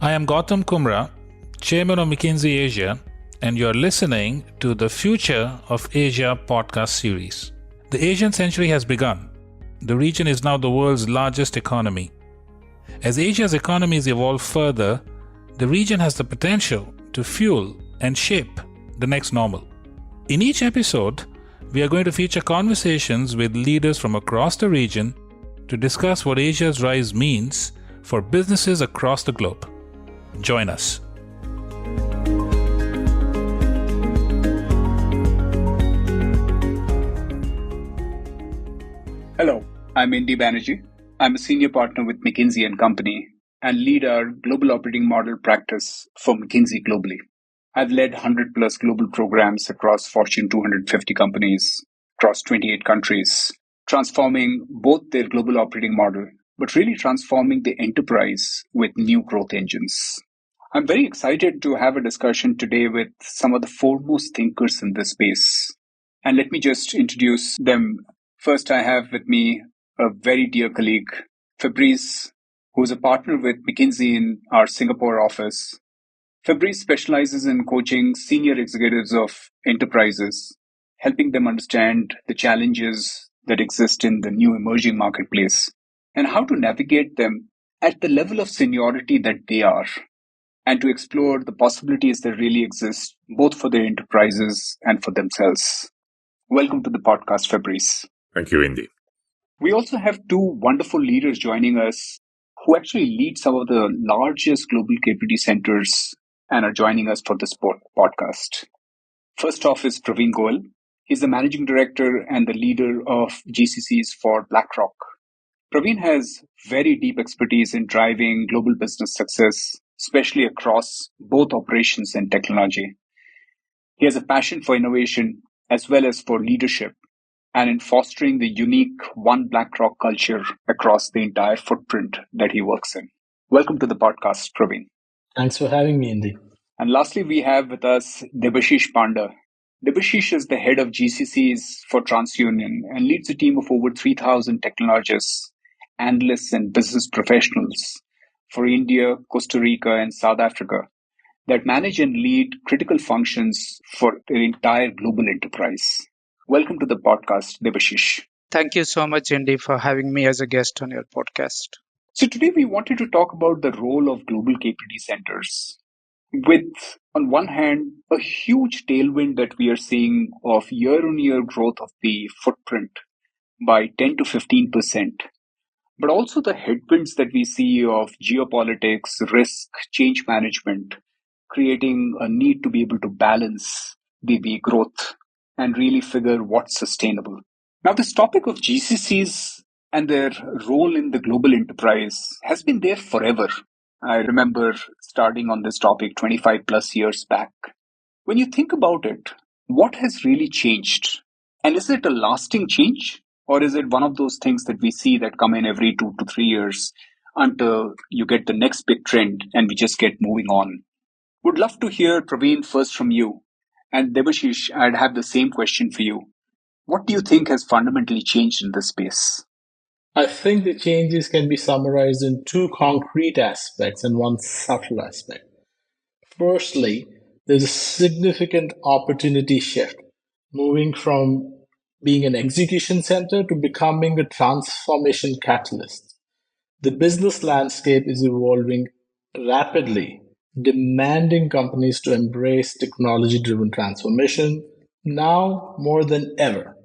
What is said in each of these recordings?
I am Gautam Kumra, Chairman of McKinsey Asia, and you're listening to the Future of Asia podcast series. The Asian century has begun. The region is now the world's largest economy. As Asia's economies evolve further, the region has the potential to fuel and shape the next normal. In each episode, we are going to feature conversations with leaders from across the region to discuss what Asia's rise means for businesses across the globe. Join us. Hello, I'm Indy Banerjee. I'm a senior partner with McKinsey & Company and lead our global operating model practice for McKinsey globally. I've led 100 plus global programs across Fortune 250 companies across 28 countries, transforming both their global operating model, but really transforming the enterprise with new growth engines. I'm very excited to have a discussion today with some of the foremost thinkers in this space. And let me just introduce them. First, I have with me a very dear colleague, Fabrice, who is a partner with McKinsey in our Singapore office. Fabrice specializes in coaching senior executives of enterprises, helping them understand the challenges that exist in the new emerging marketplace and how to navigate them at the level of seniority that they are, and to explore the possibilities that really exist both for their enterprises and for themselves. Welcome to the podcast, Fabrice. Thank you, Indy. We also have two wonderful leaders joining us who actually lead some of the largest global capability centers and are joining us for this podcast. First off is Pravin Goel. He's the managing director and the leader of GCCs for BlackRock. Pravin has very deep expertise in driving global business success, especially across both operations and technology. He has a passion for innovation as well as for leadership and in fostering the unique One BlackRock culture across the entire footprint that he works in. Welcome to the podcast, Pravin. Thanks for having me, Indy. And lastly, we have with us Debasis Panda. Debasis is the head of GCCs for TransUnion and leads a team of over 3,000 technologists, analysts, and business professionals for India, Costa Rica, and South Africa that manage and lead critical functions for their entire global enterprise. Welcome to the podcast, Debasis. Thank you so much, Indy, for having me as a guest on your podcast. So today we wanted to talk about the role of global capability centers with, on one hand, a huge tailwind that we are seeing of year-on-year growth of the footprint by 10 to 15%, but also the headwinds that we see of geopolitics, risk, change management, creating a need to be able to balance the growth and really figure what's sustainable. Now, this topic of GCCs and their role in the global enterprise has been there forever. I remember starting on this topic 25 plus years back. When you think about it, what has really changed? And is it a lasting change? Or is it one of those things that we see that come in every 2 to 3 years until you get the next big trend and we just get moving on? Would love to hear, Pravin, first from you. And Debasis, I'd have the same question for you. What do you think has fundamentally changed in this space? I think the changes can be summarized in two concrete aspects and one subtle aspect. Firstly, there's a significant opportunity shift, moving from being an execution center to becoming a transformation catalyst. The business landscape is evolving rapidly, demanding companies to embrace technology-driven transformation now more than ever.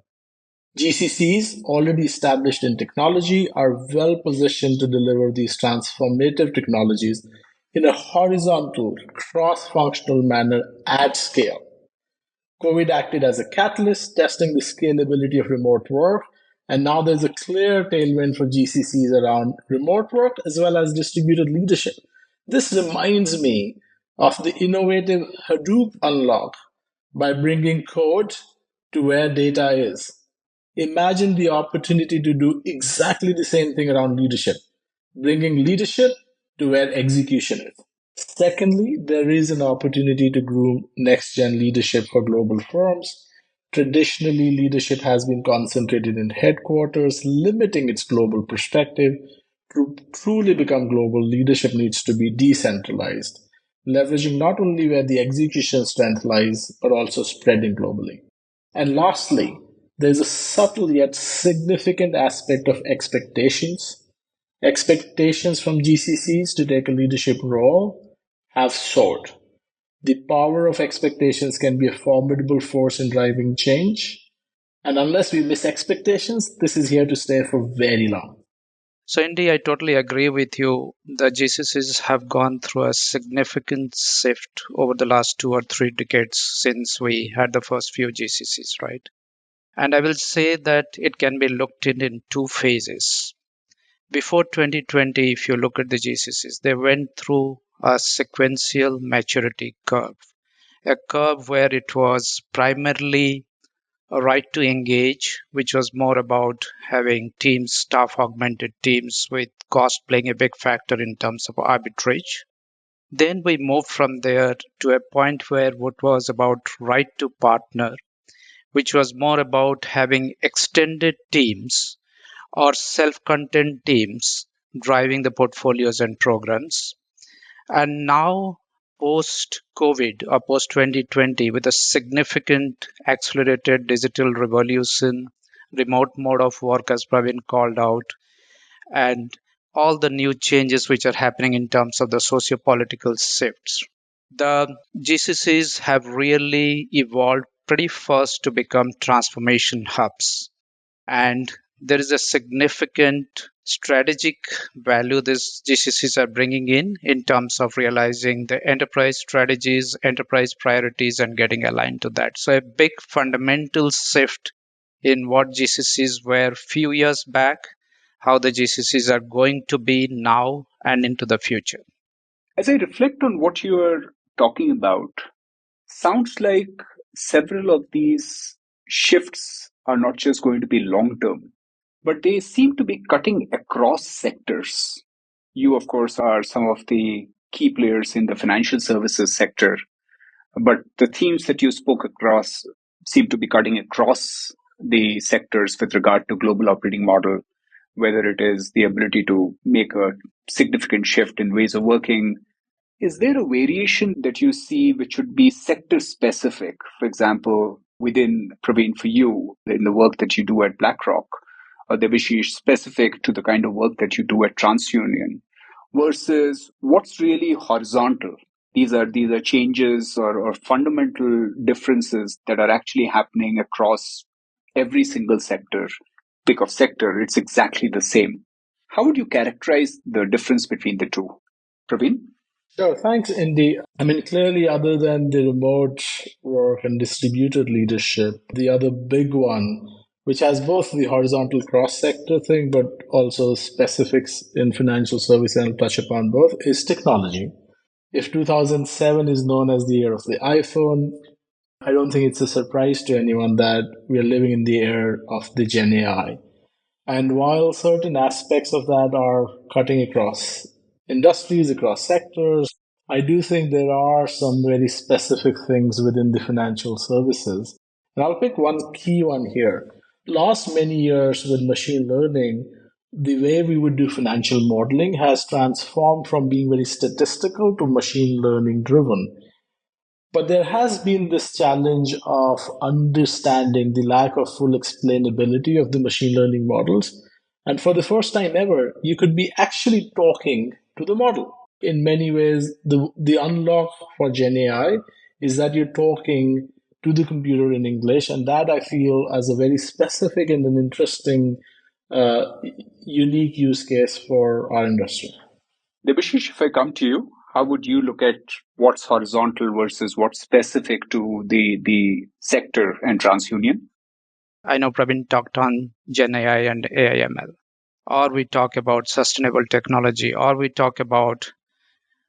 GCCs, already established in technology, are well positioned to deliver these transformative technologies in a horizontal, cross-functional manner at scale. COVID acted as a catalyst, testing the scalability of remote work, and now there's a clear tailwind for GCCs around remote work as well as distributed leadership. This reminds me of the innovative Hadoop unlock by bringing code to where data is. Imagine the opportunity to do exactly the same thing around leadership, bringing leadership to where execution is. Secondly, there is an opportunity to groom next-gen leadership for global firms. Traditionally, leadership has been concentrated in headquarters, limiting its global perspective. to truly become global, leadership needs to be decentralized, leveraging not only where the execution strength lies, but also spreading globally. And lastly, there's a subtle yet significant aspect of expectations. Expectations from GCCs to take a leadership role have soared. The power of expectations can be a formidable force in driving change. And unless we miss expectations, this is here to stay for very long. So, Indy, I totally agree with you. The GCCs have gone through a significant shift over the last 2 or 3 decades since we had the first few GCCs, right? And I will say that it can be looked in two phases. Before 2020, if you look at the GCCs, they went through a sequential maturity curve, a curve where it was primarily a right to engage, which was more about having teams, staff augmented teams, with cost playing a big factor in terms of arbitrage. Then we moved from there to a point where what was about right to partner, which was more about having extended teams or self-contained teams driving the portfolios and programs. And now, post COVID or post 2020, with a significant accelerated digital revolution, remote mode of work, as Pravin called out, and all the new changes which are happening in terms of the socio-political shifts, the GCCs have really evolved pretty fast to become transformation hubs. And there is a significant strategic value these GCCs are bringing in terms of realizing the enterprise strategies, enterprise priorities, and getting aligned to that. So a big fundamental shift in what GCCs were few years back, how the GCCs are going to be now and into the future. As I reflect on what you are talking about, sounds like several of these shifts are not just going to be long term, but they seem to be cutting across sectors. You, of course, are some of the key players in the financial services sector, but the themes that you spoke across seem to be cutting across the sectors with regard to global operating model, whether it is the ability to make a significant shift in ways of working. Is there a variation that you see which would be sector specific? For example, within Praveen, for you, in the work that you do at BlackRock, or Debasis specific to the kind of work that you do at TransUnion, versus what's really horizontal? These are changes or fundamental differences that are actually happening across every single sector. Pick of sector, it's exactly the same. How would you characterize the difference between the two? Praveen? Sure, thanks, Indy. I mean, clearly, other than the remote work and distributed leadership, the other big one, which has both the horizontal cross sector thing, but also specifics in financial service, and I'll touch upon both, is technology. If 2007 is known as the year of the iPhone, I don't think it's a surprise to anyone that we are living in the era of the Gen AI. And while certain aspects of that are cutting across industries, across sectors, I do think there are some very specific things within the financial services. And I'll pick one key one here. Last many years with machine learning, the way we would do financial modeling has transformed from being very statistical to machine learning driven. But there has been this challenge of understanding the lack of full explainability of the machine learning models. And for the first time ever, you could be actually talking to the model. In many ways, the unlock for Gen AI is that you're talking to the computer in English. And that I feel as a very specific and an interesting, unique use case for our industry. Debashish, if I come to you, how would you look at what's horizontal versus what's specific to the sector and TransUnion? I know Pravin talked on Gen AI and AIML, or we talk about sustainable technology, or we talk about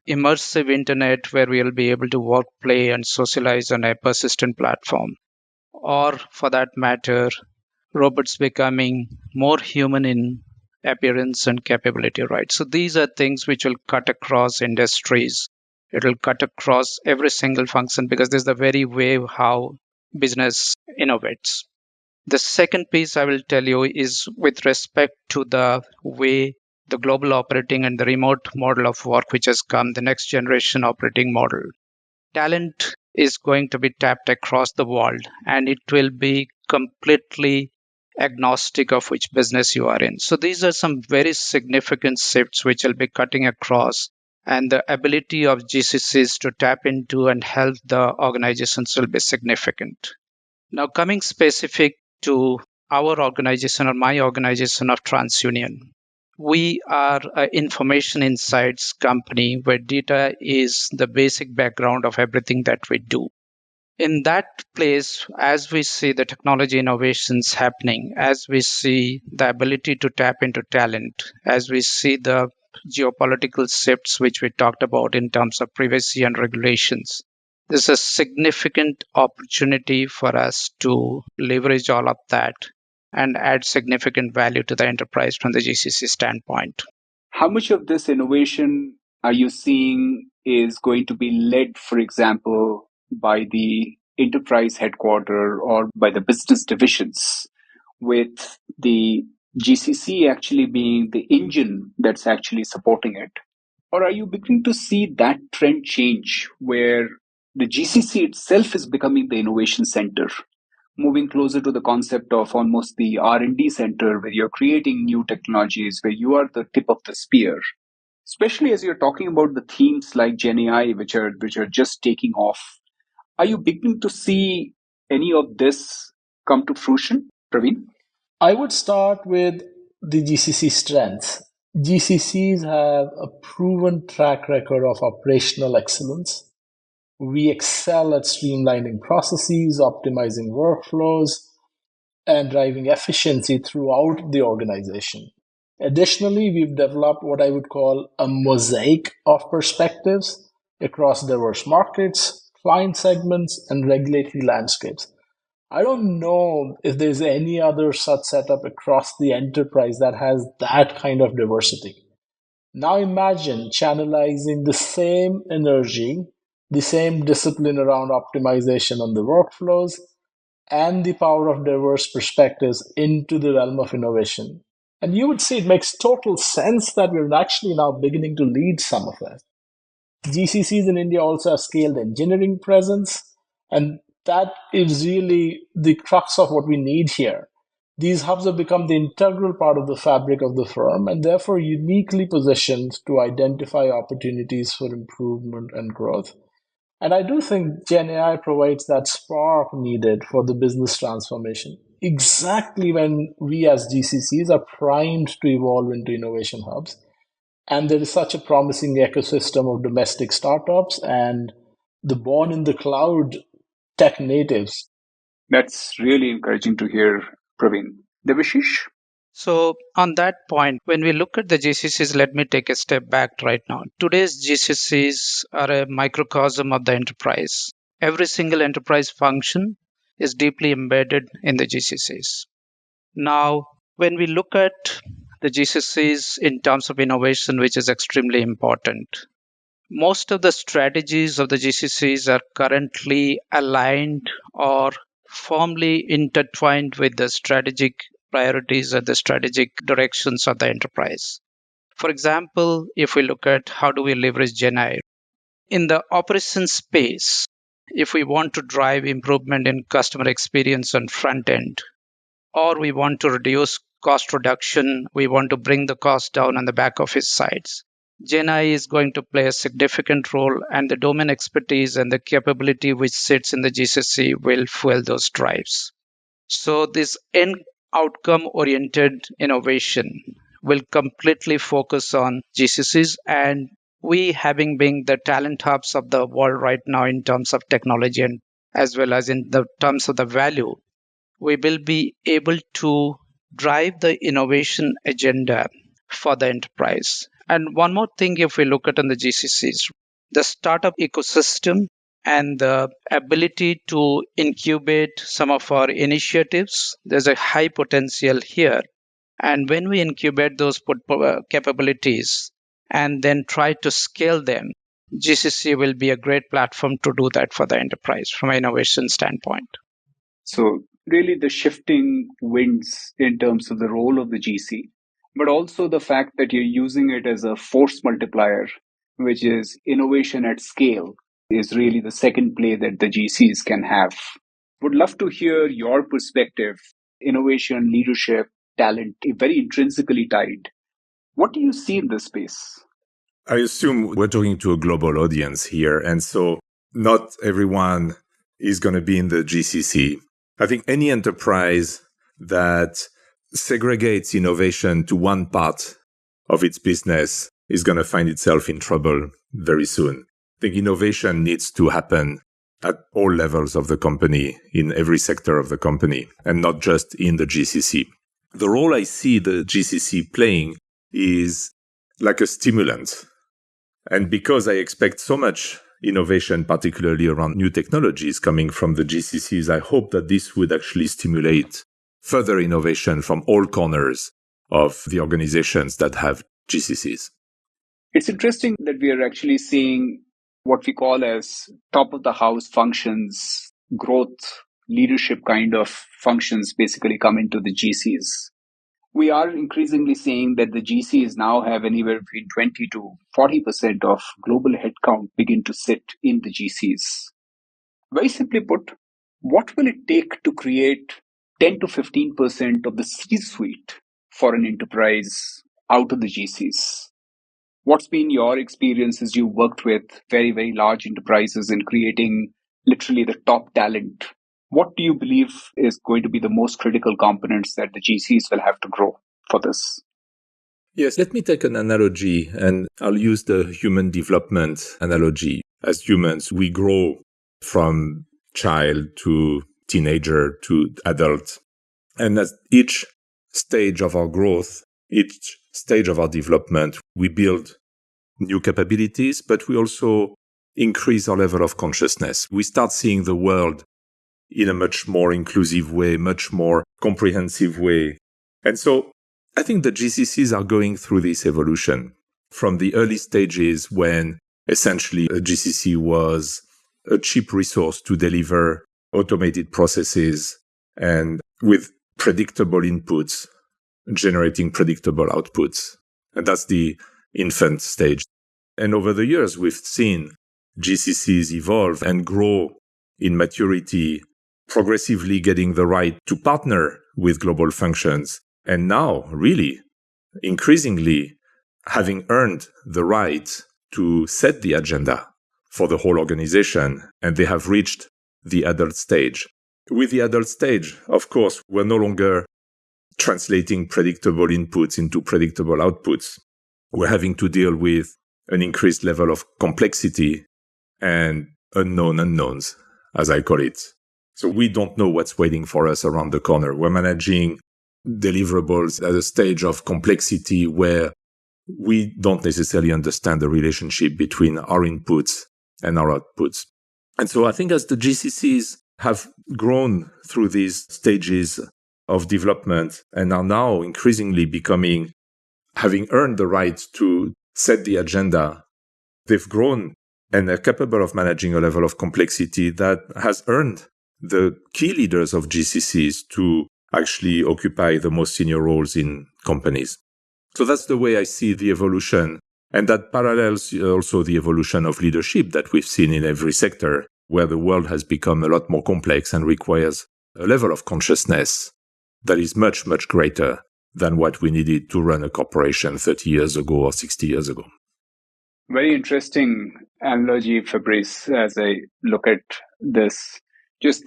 immersive internet where we'll be able to work, play, and socialize on a persistent platform, or for that matter, robots becoming more human in appearance and capability, right? So these are things which will cut across industries. It will cut across every single function because this is the very way how business innovates. The second piece I will tell you is with respect to the way the global operating and the remote model of work which has come, the next generation operating model. Talent is going to be tapped across the world, and it will be completely agnostic of which business you are in. So these are some very significant shifts which will be cutting across, and the ability of GCCs to tap into and help the organizations will be significant. Now, coming specific to our organization or my organization of TransUnion, we are an information insights company where data is the basic background of everything that we do. In that place, as we see the technology innovations happening, as we see the ability to tap into talent, as we see the geopolitical shifts which we talked about in terms of privacy and regulations, there's a significant opportunity for us to leverage all of that and add significant value to the enterprise from the GCC standpoint. How much of this innovation are you seeing is going to be led, for example, by the enterprise headquarter or by the business divisions, with the GCC actually being the engine that's actually supporting it? Or are you beginning to see that trend change where the GCC itself is becoming the innovation center, moving closer to the concept of almost the R&D center where you're creating new technologies, where you are the tip of the spear, especially as you're talking about the themes like Gen AI, which are just taking off? Are you beginning to see any of this come to fruition, Pravin? I would start with the GCC strengths. GCCs have a proven track record of operational excellence. We excel at streamlining processes, optimizing workflows, and driving efficiency throughout the organization. Additionally, we've developed what I would call a mosaic of perspectives across diverse markets, client segments, and regulatory landscapes. I don't know if there's any other such setup across the enterprise that has that kind of diversity. Now imagine channelizing the same energy, the same discipline around optimization on the workflows, and the power of diverse perspectives into the realm of innovation. And you would see it makes total sense that we're actually now beginning to lead some of that. GCCs in India also have scaled engineering presence, and that is really the crux of what we need here. These hubs have become the integral part of the fabric of the firm and therefore uniquely positioned to identify opportunities for improvement and growth. And I do think Gen AI provides that spark needed for the business transformation. Exactly when we as GCCs are primed to evolve into innovation hubs. And there is such a promising ecosystem of domestic startups and the born in the cloud tech natives. That's really encouraging to hear, Pravin. Devashish? So, on that point, when we look at the GCCs, let me take a step back right now. Today's GCCs are a microcosm of the enterprise. Every single enterprise function is deeply embedded in the GCCs. Now, when we look at the GCCs in terms of innovation, which is extremely important, most of the strategies of the GCCs are currently aligned or firmly intertwined with the strategic priorities and the strategic directions of the enterprise. For example, if we look at how do we leverage Gen AI in the operations space, if we want to drive improvement in customer experience on front end, or we want to reduce cost reduction, we want to bring the cost down on the back office sides, Gen AI is going to play a significant role, and the domain expertise and the capability which sits in the GCC will fuel those drives. So this end outcome oriented innovation will completely focus on GCCs, and we having been the talent hubs of the world right now in terms of technology and as well as in the terms of the value, we will be able to drive the innovation agenda for the enterprise. And one more thing, if we look at in the GCCs, the startup ecosystem and the ability to incubate some of our initiatives, there's a high potential here. And when we incubate those capabilities and then try to scale them, GCC will be a great platform to do that for the enterprise from an innovation standpoint. So, really, the shifting winds in terms of the role of the GC but also the fact that you're using it as a force multiplier, which is innovation at scale, is really the second play that the GCs can have. Would love to hear your perspective. Innovation, leadership, talent, very intrinsically tied. What do you see in this space? I assume we're talking to a global audience here. And so not everyone is going to be in the GCC. I think any enterprise that segregates innovation to one part of its business is going to find itself in trouble very soon. I think innovation needs to happen at all levels of the company, in every sector of the company, and not just in the GCC. The role I see the GCC playing is like a stimulant. And because I expect so much innovation, particularly around new technologies coming from the GCCs, I hope that this would actually stimulate further innovation from all corners of the organizations that have GCCs. It's interesting that we are actually seeing what we call as top of the house functions, growth, leadership kind of functions basically come into the GCs. We are increasingly seeing that the GCs now have anywhere between 20 to 40% of global headcount begin to sit in the GCs. Very simply put, what will it take to create 10 to 15% of the C-suite for an enterprise out of the GCs? What's been your experience as you worked with very, very large enterprises in creating literally the top talent? What do you believe is going to be the most critical components that the GCs will have to grow for this? Yes, let me take an analogy, and I'll use the human development analogy. As humans, we grow from child to teenager to adult. And at each stage of our growth, each stage of our development, we build new capabilities, but we also increase our level of consciousness. We start seeing the world in a much more inclusive way, much more comprehensive way. And so I think the GCCs are going through this evolution from the early stages when essentially a GCC was a cheap resource to deliver automated processes and with predictable inputs, generating predictable outputs. And that's the infant stage. And over the years, we've seen GCCs evolve and grow in maturity, progressively getting the right to partner with global functions. And now, really, increasingly, having earned the right to set the agenda for the whole organization, and they have reached the adult stage. With the adult stage, of course, we're no longer translating predictable inputs into predictable outputs. We're having to deal with an increased level of complexity and unknown unknowns, as I call it. So we don't know what's waiting for us around the corner. We're managing deliverables at a stage of complexity where we don't necessarily understand the relationship between our inputs and our outputs. And so I think as the GCCs have grown through these stages of development and are now increasingly having earned the right to set the agenda, they've grown and are capable of managing a level of complexity that has earned the key leaders of GCCs to actually occupy the most senior roles in companies. So that's the way I see the evolution. And that parallels also the evolution of leadership that we've seen in every sector, where the world has become a lot more complex and requires a level of consciousness that is much, much greater than what we needed to run a corporation 30 years ago or 60 years ago. Very interesting analogy, Fabrice, as I look at this. Just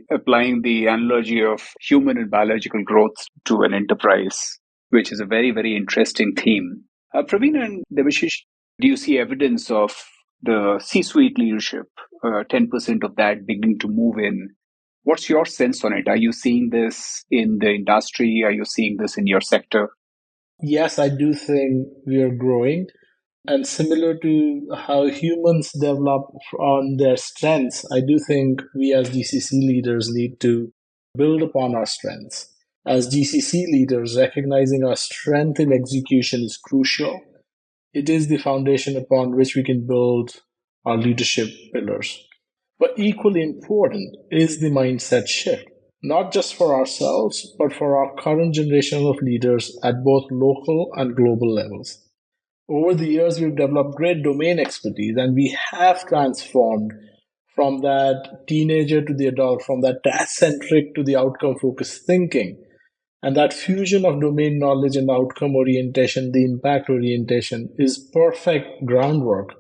applying the analogy of human and biological growth to an enterprise, which is a very, very interesting theme. Pravin and Debasis, do you see evidence of the C-suite leadership, 10% of that beginning to move in? What's your sense on it? Are you seeing this in the industry? Are you seeing this in your sector? Yes, I do think we are growing. And similar to how humans develop on their strengths, I do think we as GCC leaders need to build upon our strengths. As GCC leaders, recognizing our strength in execution is crucial. It is the foundation upon which we can build our leadership pillars. But equally important is the mindset shift. not just for ourselves, but for our current generation of leaders at both local and global levels. Over the years, we've developed great domain expertise, and we have transformed from that teenager to the adult, from that task-centric to the outcome-focused thinking. And that fusion of domain knowledge and outcome orientation, the impact orientation, is perfect groundwork.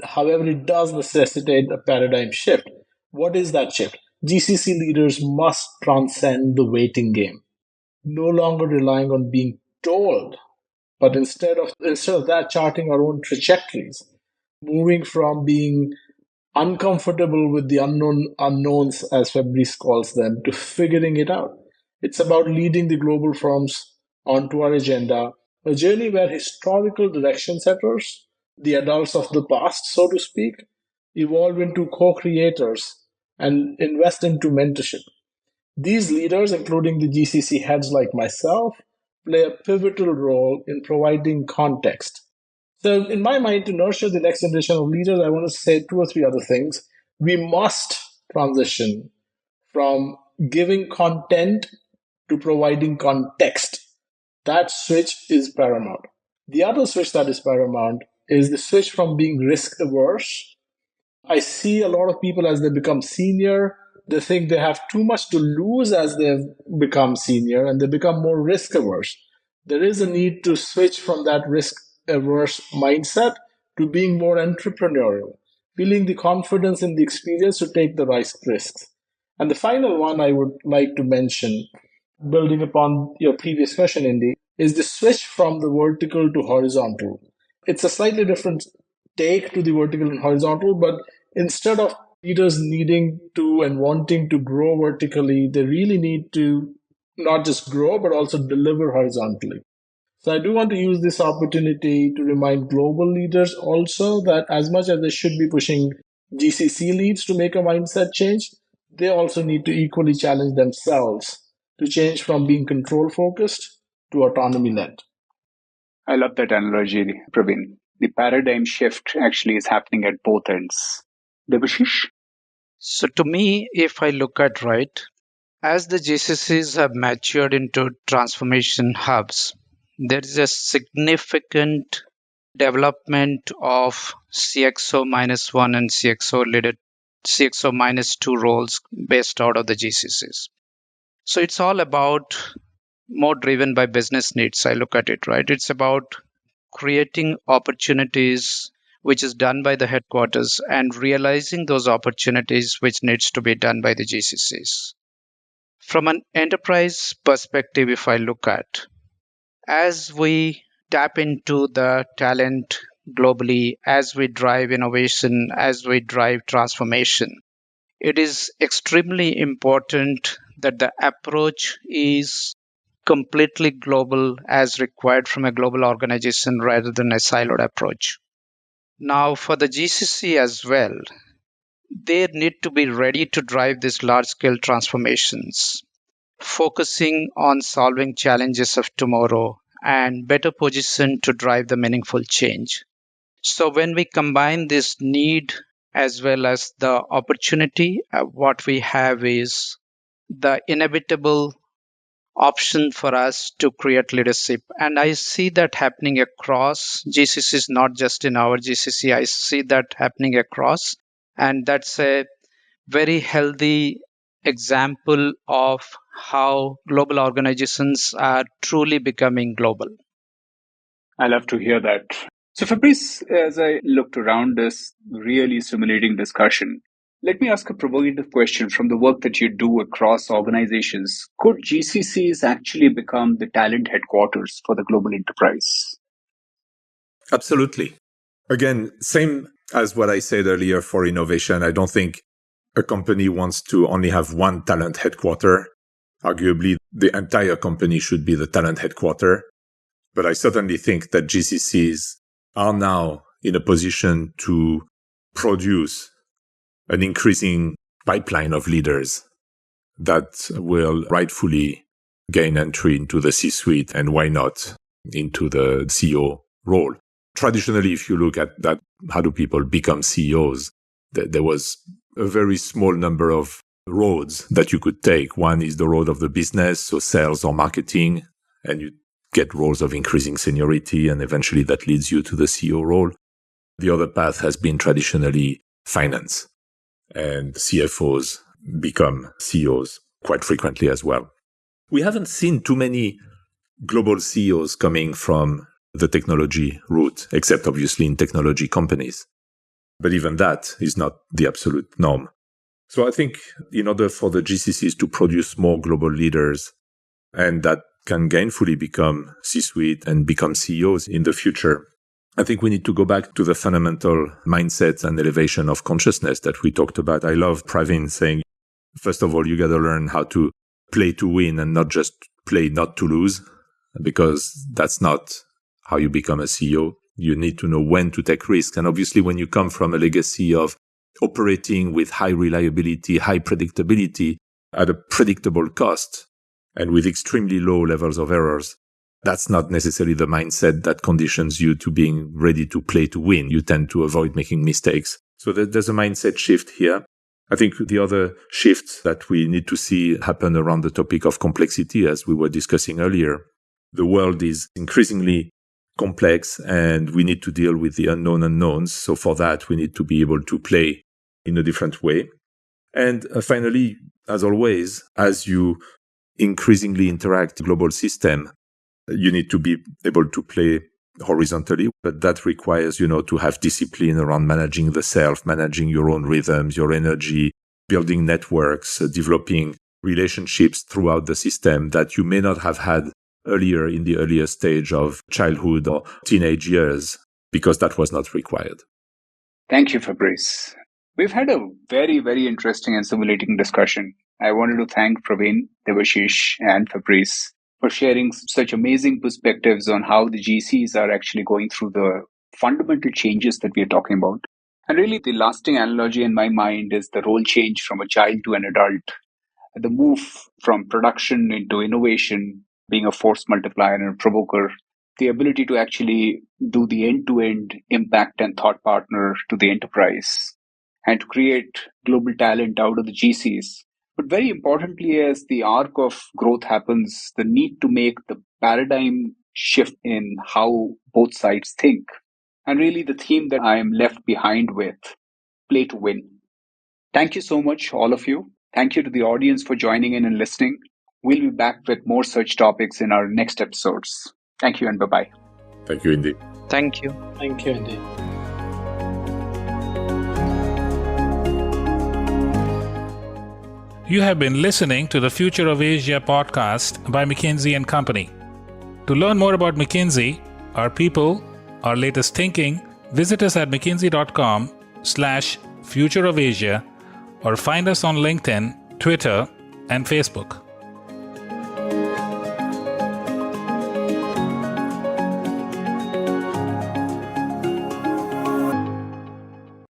However, it does necessitate a paradigm shift. What is that shift? GCC leaders must transcend the waiting game, no longer relying on being told, but instead of that, charting our own trajectories, moving from being uncomfortable with the unknowns, as Fabrice calls them, to figuring it out. It's about leading the global firms onto our agenda, a journey where historical direction setters, the adults of the past, so to speak, evolve into co-creators and invest into mentorship. These leaders, including the GCC heads like myself, play a pivotal role in providing context. So, in my mind, to nurture the next generation of leaders, I want to say two or three other things. We must transition from giving content to providing context. That switch is paramount. The other switch that is paramount is the switch from being risk averse. I see a lot of people as they become senior, they think they have too much to lose as they've become senior, and they become more risk averse. There is a need to switch from that risk averse mindset to being more entrepreneurial, feeling the confidence in the experience to take the right risks. And the final one I would like to mention, building upon your previous question, Indy, is the switch from the vertical to horizontal. It's a slightly different take to the vertical and horizontal, but instead of leaders needing to and wanting to grow vertically, they really need to not just grow, but also deliver horizontally. So I do want to use this opportunity to remind global leaders also that as much as they should be pushing GCC leads to make a mindset change, they also need to equally challenge themselves to change from being control focused to autonomy led. I love that analogy, Pravin. The paradigm shift actually is happening at both ends. Debashish? So to me, if I look at as the GCCs have matured into transformation hubs, there is a significant development of CXO-1 and CXO-2 roles based out of the GCCs. So it's all about more driven by business needs. I look at it, It's about creating opportunities, which is done by the headquarters, and realizing those opportunities, which needs to be done by the GCCs. From an enterprise perspective, if I look at, as we tap into the talent globally, as we drive innovation, as we drive transformation, it is extremely important that the approach is completely global as required from a global organization rather than a siloed approach. Now, for the GCC as well, they need to be ready to drive these large-scale transformations, focusing on solving challenges of tomorrow and better positioned to drive the meaningful change. So when we combine this need as well as the opportunity, what we have is the inevitable option for us to create leadership. And I see that happening across GCCs, not just in our GCC. I see that happening across. And that's a very healthy example of how global organizations are truly becoming global. I love to hear that. So Fabrice, as I looked around this really stimulating discussion, let me ask a provocative question from the work that you do across organizations. Could GCCs actually become the talent headquarters for the global enterprise? Absolutely. Again, same as what I said earlier for innovation. I don't think a company wants to only have one talent headquarter. Arguably, the entire company should be the talent headquarter. But I certainly think that GCCs are now in a position to produce an increasing pipeline of leaders that will rightfully gain entry into the C-suite and why not into the CEO role. Traditionally, if you look at that, how do people become CEOs? There was a very small number of roads that you could take. One is the road of the business, so sales or marketing, and you get roles of increasing seniority, and eventually that leads you to the CEO role. The other path has been traditionally finance, and CFOs become CEOs quite frequently as well. We haven't seen too many global CEOs coming from the technology route, except obviously in technology companies. But even that is not the absolute norm. So I think in order for the GCCs to produce more global leaders, and that can gainfully become C-suite and become CEOs in the future, I think we need to go back to the fundamental mindset and elevation of consciousness that we talked about. I love Pravin saying, first of all, you got to learn how to play to win and not just play not to lose, because that's not how you become a CEO. You need to know when to take risks. And obviously, when you come from a legacy of operating with high reliability, high predictability at a predictable cost and with extremely low levels of errors, that's not necessarily the mindset that conditions you to being ready to play to win. You tend to avoid making mistakes. So there's a mindset shift here. I think the other shift that we need to see happen around the topic of complexity, as we were discussing earlier. The world is increasingly complex and we need to deal with the unknown unknowns. So for that, we need to be able to play in a different way. And finally, as always, as you increasingly interact with the global system, you need to be able to play horizontally, but that requires, to have discipline around managing the self, managing your own rhythms, your energy, building networks, developing relationships throughout the system that you may not have had earlier in the earlier stage of childhood or teenage years, because that was not required. Thank you, Fabrice. We've had a very, very interesting and stimulating discussion. I wanted to thank Pravin, Debashish, and Fabrice for sharing such amazing perspectives on how the GCs are actually going through the fundamental changes that we are talking about. And really, the lasting analogy in my mind is the role change from a child to an adult, the move from production into innovation, being a force multiplier and a provoker, the ability to actually do the end-to-end impact and thought partner to the enterprise, and to create global talent out of the GCs. But very importantly, as the arc of growth happens, the need to make the paradigm shift in how both sides think. And really the theme that I am left behind with, play to win. Thank you so much, all of you. Thank you to the audience for joining in and listening. We'll be back with more such topics in our next episodes. Thank you and bye-bye. Thank you, Indy. Thank you. Thank you, Indy. You have been listening to the Future of Asia podcast by McKinsey & Company. To learn more about McKinsey, our people, our latest thinking, visit us at mckinsey.com/Future of Asia or find us on LinkedIn, Twitter, and Facebook.